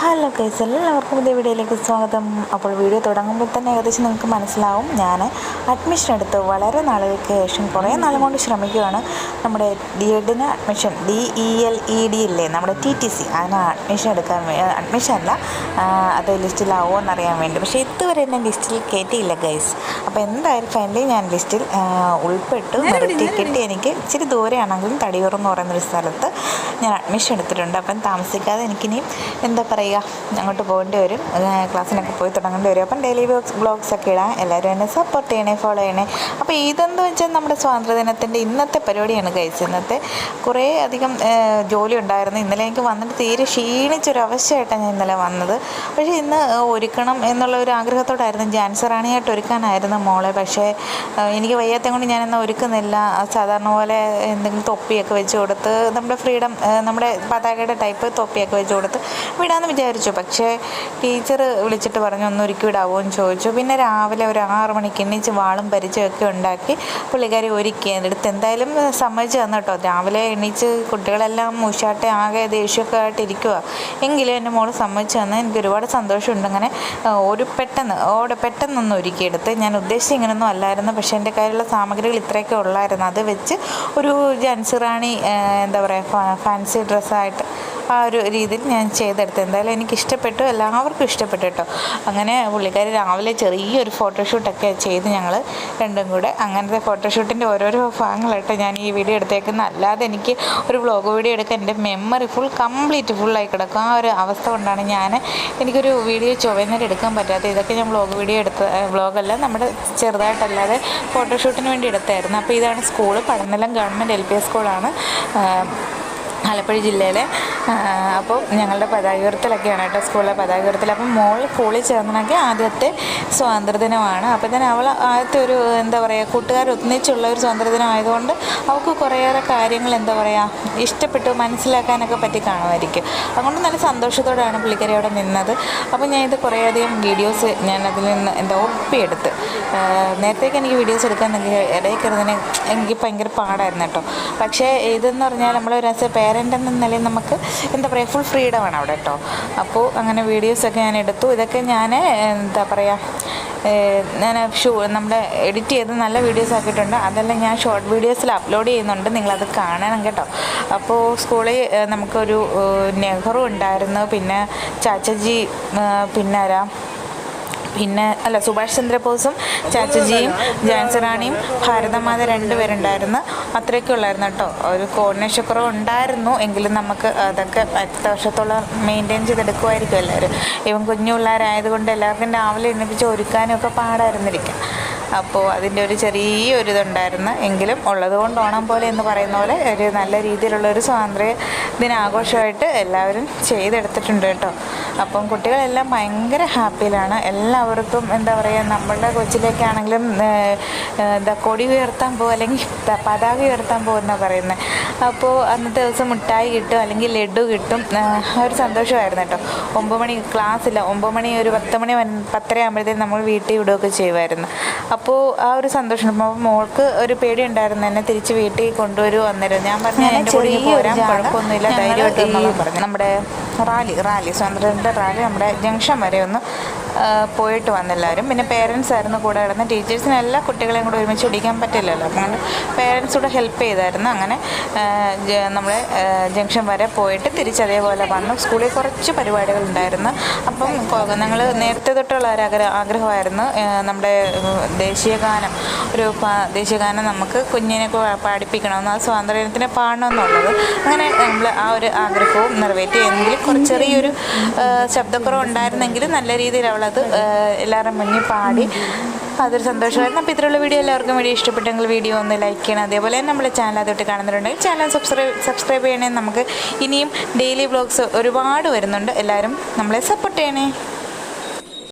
Hello guys, എല്ലാവർക്കും പുതിയ വീഡിയോയിലേക്ക് സ്വാഗതം. അപ്പോൾ വീഡിയോ തുടങ്ങുമ്പോൾ തന്നെ ഏകദേശം നിങ്ങൾക്ക് മനസ്സിലാവും ഞാൻ അഡ്മിഷൻ എടുത്ത് വളരെ നാളുകൾക്ക് ശേഷം കുറേ നാളും കൊണ്ട് ശ്രമിക്കുകയാണ്. നമ്മുടെ DED അഡ്മിഷൻ DELED ഇല്ലേ, നമ്മുടെ TTC, അതിന് അഡ്മിഷൻ എടുക്കാൻ അഡ്മിഷൻ അല്ല, അത് ലിസ്റ്റിലാവുമോ എന്നറിയാൻ വേണ്ടി. പക്ഷേ ഇതുവരെ എന്നെ ലിസ്റ്റിൽ കയറ്റിയില്ല ഗൈസ്. അപ്പോൾ എന്തായാലും ഫൈനലി ഞാൻ ലിസ്റ്റിൽ ഉൾപ്പെട്ടു. ടിക്കറ്റ് എനിക്ക് ഇച്ചിരി ദൂരെയാണെങ്കിലും തടിയൂർ എന്ന് പറയുന്നൊരു സ്ഥലത്ത് ഞാൻ അഡ്മിഷൻ എടുത്തിട്ടുണ്ട്. അപ്പം താമസിക്കാതെ എനിക്കിനി എന്താ പറയുക, അങ്ങോട്ട് പോകേണ്ടി വരും, ക്ലാസ്സിനൊക്കെ പോയി തുടങ്ങേണ്ടി വരും. അപ്പം ഡെയിലി വ്ളോഗ്സൊക്കെ ഇടാം. എല്ലാവരും എന്നെ സപ്പോർട്ട് ചെയ്യണേ, ഫോളോ ചെയ്യണേ. അപ്പോൾ ഇതെന്ന് വെച്ചാൽ നമ്മുടെ സ്വാതന്ത്ര്യദിനത്തിൻ്റെ ഇന്നത്തെ പരിപാടിയാണ് ഗൈസ്. ഇന്നത്തെ കുറേ അധികം ജോലി ഉണ്ടായിരുന്നു. ഇന്നലെ എനിക്ക് വന്നിട്ട് തീരെ ക്ഷീണിച്ചൊരവസ്ഥയായിട്ടാണ് ഞാൻ ഇന്നലെ വന്നത്. പക്ഷേ ഇന്ന് ഒരുക്കണം എന്നുള്ള ഒരു ആഗ്രഹത്തോടായിരുന്നു, ജാൻസി റാണിയായിട്ട് ഒരുക്കാനായിരുന്നു മോളെ. പക്ഷേ എനിക്ക് വയ്യാത്തത് കൊണ്ട് ഞാനെന്നാൽ ഒരുക്കുന്നില്ല. സാധാരണ പോലെ എന്തെങ്കിലും തൊപ്പിയൊക്കെ വെച്ച് കൊടുത്ത്, നമ്മുടെ ഫ്രീഡം, നമ്മുടെ പതാകയുടെ ടൈപ്പ് തൊപ്പിയൊക്കെ വെച്ച് കൊടുത്ത് വിടാമെന്ന് വിചാരിച്ചു. പക്ഷേ ടീച്ചർ വിളിച്ചിട്ട് പറഞ്ഞു ഒന്ന് ഒരുക്കി വിടാവോ എന്ന് ചോദിച്ചു. പിന്നെ രാവിലെ ഒരു 6 മണിക്ക് എണീച്ച് വാളും പരിചയമൊക്കെ ഉണ്ടാക്കി പുള്ളിക്കാരി ഒരുക്കി. എടുത്ത് എന്തായാലും സമ്മതിച്ച് തന്നു കേട്ടോ. രാവിലെ എണീച്ച് കുട്ടികളെല്ലാം ഉഷാട്ടെ ആകെ ദേഷ്യമൊക്കെ ആയിട്ട് ഇരിക്കുക, എങ്കിലും എൻ്റെ മോൾ സമ്മതിച്ച് തന്നു. എനിക്ക് ഒരുപാട് സന്തോഷമുണ്ട്. അങ്ങനെ പെട്ടെന്നൊന്ന് ഒരുക്കിയെടുത്ത്. ഞാൻ ഉദ്ദേശിച്ച് ഇങ്ങനെയൊന്നും അല്ലായിരുന്നു, പക്ഷേ എൻ്റെ കയ്യിലുള്ള സാമഗ്രികൾ ഇത്രയൊക്കെ ഉള്ളായിരുന്നു. അത് വെച്ച് ഒരു ജാൻസി റാണി എന്താ പറയുക, ഫാൻസി ഡ്രസ്സായിട്ട് ആ ഒരു രീതിയിൽ ഞാൻ ചെയ്തെടുത്തു. എന്തായാലും എനിക്ക് ഇഷ്ടപ്പെട്ടു, എല്ലാവർക്കും ഇഷ്ടപ്പെട്ടു കേട്ടോ. അങ്ങനെ പുള്ളിക്കാരി രാവിലെ ചെറിയൊരു ഫോട്ടോഷൂട്ടൊക്കെ ചെയ്ത് ഞങ്ങൾ രണ്ടും കൂടെ. അങ്ങനത്തെ ഫോട്ടോഷൂട്ടിൻ്റെ ഓരോരോ ഭാഗങ്ങളായിട്ട് ഞാൻ ഈ വീഡിയോ എടുത്തേക്കുന്നത്. അല്ലാതെ എനിക്ക് ഒരു വ്ളോഗ് വീഡിയോ എടുക്കാൻ എൻ്റെ മെമ്മറി കംപ്ലീറ്റ് ഫുള്ളായി കിടക്കും. ആ ഒരു അവസ്ഥ കൊണ്ടാണ് എനിക്കൊരു വീഡിയോ ചൊവ്വേന്നേരം എടുക്കാൻ പറ്റാത്തത്. ഇതൊക്കെ ഞാൻ വ്ളോഗല്ല, നമ്മുടെ ചെറുതായിട്ടല്ലാതെ ഫോട്ടോഷൂട്ടിന് വേണ്ടി എടുത്തായിരുന്നു. അപ്പോൾ ഇതാണ് സ്കൂള്, പടനിലം ഗവൺമെൻറ് LP സ്കൂളാണ്, ആലപ്പുഴ ജില്ലയിലെ. അപ്പോൾ ഞങ്ങളുടെ പതാക ഉയർത്തലൊക്കെയാണ് കേട്ടോ, സ്കൂളിലെ പതാക ഉയർത്തൽ. അപ്പം മോൾ സ്കൂളിൽ ചേർന്നൊക്കെ ആദ്യത്തെ സ്വാതന്ത്ര്യദിനമാണ്. അപ്പോൾ തന്നെ അവൾ ആദ്യത്തെ ഒരു എന്താ പറയുക, കൂട്ടുകാർ ഒന്നിച്ചുള്ള ഒരു സ്വാതന്ത്ര്യദിനം ആയതുകൊണ്ട് അവൾക്ക് കുറേയേറെ കാര്യങ്ങൾ എന്താ പറയുക ഇഷ്ടപ്പെട്ടു, മനസ്സിലാക്കാനൊക്കെ പറ്റി കാണുമായിരിക്കും. അതുകൊണ്ട് നല്ല സന്തോഷത്തോടെയാണ് പുള്ളിക്കാരി അവിടെ നിന്നത്. അപ്പോൾ ഞാൻ ഇത് കുറേയധികം വീഡിയോസ് ഞാൻ അതിൽ നിന്ന് ഒപ്പിയെടുത്ത്. നേരത്തേക്ക് എനിക്ക് വീഡിയോസ് എടുക്കാൻ ഇടയ്ക്കിരുന്നതിന് എനിക്ക് ഭയങ്കര പാടായിരുന്നു കേട്ടോ. പക്ഷേ ഇതെന്ന് പറഞ്ഞാൽ നമ്മളൊരു പേരൻ്റ് എന്ന നിലയിൽ നമുക്ക് എന്താ പറയുക ഫുൾ ഫ്രീഡമാണ് അവിടെ കേട്ടോ. അപ്പോൾ അങ്ങനെ വീഡിയോസൊക്കെ ഞാൻ എടുത്തു. ഇതൊക്കെ ഞാൻ എന്താ പറയുക, ഞാൻ നമ്മുടെ എഡിറ്റ് ചെയ്ത് നല്ല വീഡിയോസ് ആക്കിയിട്ടുണ്ട്. അതെല്ലാം ഞാൻ ഷോർട്ട് വീഡിയോസിൽ അപ്ലോഡ് ചെയ്യുന്നുണ്ട്, നിങ്ങളത് കാണണം കേട്ടോ. അപ്പോൾ സ്കൂളിൽ നമുക്കൊരു നെഹ്റു ഉണ്ടായിരുന്നു, പിന്നെ ചാച്ചജി, സുഭാഷ് ചന്ദ്രബോസും ചാച്ചജിയും ജാൻസി റാണിയും ഭാരതമാത 2 പേരുണ്ടായിരുന്നു. അത്രയൊക്കെ ഉള്ളായിരുന്നു കേട്ടോ. ഒരു കോർഡിനേഷൻ കുറവ് ഉണ്ടായിരുന്നു, എങ്കിലും നമുക്ക് അതൊക്കെ 10 വർഷത്തോളം മെയിൻറ്റെയിൻ ചെയ്തെടുക്കുമായിരിക്കും എല്ലാവരും. ഇവൻ കുഞ്ഞു പിള്ളേരായതുകൊണ്ട് എല്ലാവർക്കും രാവിലെ എണ്ണിപ്പിച്ച് ഒരുക്കാനും ഒക്കെ പാടായിരുന്നിരിക്കും. അപ്പോൾ അതിൻ്റെ ഒരു ചെറിയൊരിതുണ്ടായിരുന്നു, എങ്കിലും ഉള്ളത് കൊണ്ട് ഓണം പോലെ എന്ന് പറയുന്ന പോലെ ഒരു നല്ല രീതിയിലുള്ളൊരു സ്വാതന്ത്ര്യ ദിനാഘോഷമായിട്ട് എല്ലാവരും ചെയ്തെടുത്തിട്ടുണ്ട് കേട്ടോ. അപ്പം കുട്ടികളെല്ലാം ഭയങ്കര ഹാപ്പിയിലാണ്. എല്ലാവർക്കും എന്താ പറയുക, നമ്മളുടെ കൊച്ചിലേക്കാണെങ്കിലും കൊടി ഉയർത്താൻ പോകും, അല്ലെങ്കിൽ പതാക ഉയർത്താൻ പോകുമെന്നാണ് പറയുന്നത്. അപ്പോൾ അന്നത്തെ ദിവസം മിഠായി കിട്ടും, അല്ലെങ്കിൽ ലഡു കിട്ടും. ഒരു സന്തോഷമായിരുന്നു കേട്ടോ. 9 മണി ക്ലാസ്സില്ല, 9 മണി ഒരു 10 മണി 10:30 ആകുമ്പോഴത്തേക്കും നമ്മൾ വീട്ടിൽ വിടുകയൊക്കെ ചെയ്യുമായിരുന്നു. അപ്പോൾ ആ ഒരു സന്തോഷം. അപ്പോൾ മോൾക്ക് ഒരു പേടി ഉണ്ടായിരുന്നു, എന്നെ തിരിച്ച് വീട്ടിൽ കൊണ്ടുവരുമോ അന്നേരം. ഞാൻ പറഞ്ഞു എൻ്റെ കൂടെ പോരാൻ കുഴപ്പമൊന്നുമില്ല, ധൈര്യമായിട്ട് പറഞ്ഞു. നമ്മുടെ റാലി സ്വാതന്ത്ര്യത്തിൻ്റെ റാലി നമ്മുടെ ജംഗ്ഷൻ വരെ ഒന്ന് പോയിട്ട് വന്നെല്ലാവരും. പിന്നെ പേരൻസ് ആയിരുന്നു കൂടെ കിടന്ന്. ടീച്ചേഴ്സിന് എല്ലാ കുട്ടികളെയും കൂടെ ഒരുമിച്ച് ഇടിക്കാൻ പറ്റില്ലല്ലോ, അതുകൊണ്ട് പേരൻസ് കൂടെ ഹെൽപ്പ് ചെയ്തായിരുന്നു. അങ്ങനെ നമ്മളെ ജംഗ്ഷൻ വരെ പോയിട്ട് തിരിച്ചതേപോലെ വന്നു. സ്കൂളിൽ കുറച്ച് പരിപാടികൾ ഉണ്ടായിരുന്നു. അപ്പം ഞങ്ങൾ നേരത്തെ തൊട്ടുള്ള ഒരു ആഗ്രഹമായിരുന്നു നമ്മുടെ ദേശീയഗാനം നമുക്ക് കുഞ്ഞിനെ പാടിപ്പിക്കണമെന്ന്, അത് സ്വാതന്ത്ര്യദിനത്തിന് പാടണമെന്നുള്ളത്. അങ്ങനെ നമ്മൾ ആ ഒരു ആഗ്രഹവും നിറവേറ്റി. എങ്കിലും ചെറിയൊരു ശബ്ദക്കുറവ് ഉണ്ടായിരുന്നെങ്കിലും നല്ല രീതിയിൽ അവളത് എല്ലാവരുടെ മുന്നിൽ പാടി. അതൊരു സന്തോഷമായിരുന്നു. അപ്പോൾ ഇത്രയുള്ള വീഡിയോ എല്ലാവർക്കും വീഡിയോ ഇഷ്ടപ്പെട്ടെങ്കിൽ വീഡിയോ ഒന്ന് ലൈക്ക് ചെയ്യണം. അതേപോലെ നമ്മളെ ചാനൽ അതൊട്ട് കാണുന്നുണ്ടെങ്കിൽ ചാനൽ സബ്സ്ക്രൈബ് ചെയ്യണേ. നമുക്ക് ഇനിയും ഡെയിലി വ്ളോഗ്സ് ഒരുപാട് വരുന്നുണ്ട്, എല്ലാവരും നമ്മളെ സപ്പോർട്ട് ചെയ്യണേ.